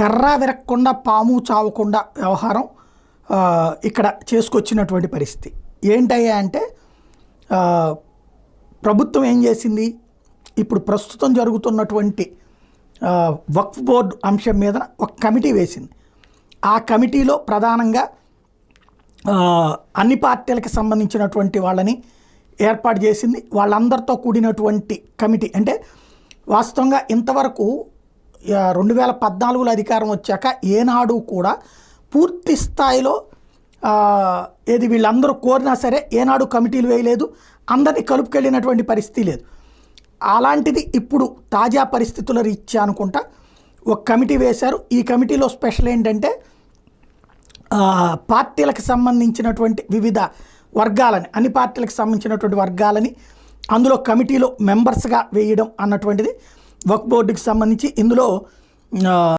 కర్ర విరక్కుండా పాము చావకుండా వ్యవహారం ఇక్కడ చేసుకొచ్చినటువంటి పరిస్థితి ఏంటయ్యా అంటే ప్రభుత్వం ఏం చేసింది, ఇప్పుడు ప్రస్తుతం జరుగుతున్నటువంటి వక్ఫ్ బోర్డు అంశం మీద ఒక కమిటీ వేసింది. ఆ కమిటీలో ప్రధానంగా అన్ని పార్టీలకు సంబంధించినటువంటి వాళ్ళని ఏర్పాటు చేసింది. వాళ్ళందరితో కూడినటువంటి కమిటీ అంటే వాస్తవంగా ఇంతవరకు 2014లో అధికారం వచ్చాక ఏనాడు కూడా పూర్తి స్థాయిలో ఏది వీళ్ళందరూ కోరినా సరే ఏనాడు కమిటీలు వేయలేదు, అందరినీ కలుపుకెళ్ళినటువంటి పరిస్థితి లేదు. అలాంటిది ఇప్పుడు తాజా పరిస్థితుల రీత్యా అనుకుంటా ఒక కమిటీ వేశారు. ఈ కమిటీలో స్పెషల్ ఏంటంటే పార్టీలకు సంబంధించినటువంటి వివిధ వర్గాలని, అన్ని పార్టీలకు సంబంధించినటువంటి వర్గాలని అందులో కమిటీలో మెంబర్స్గా వేయడం అన్నటువంటిది వక్ఫ్ బోర్డుకి సంబంధించి. ఇందులో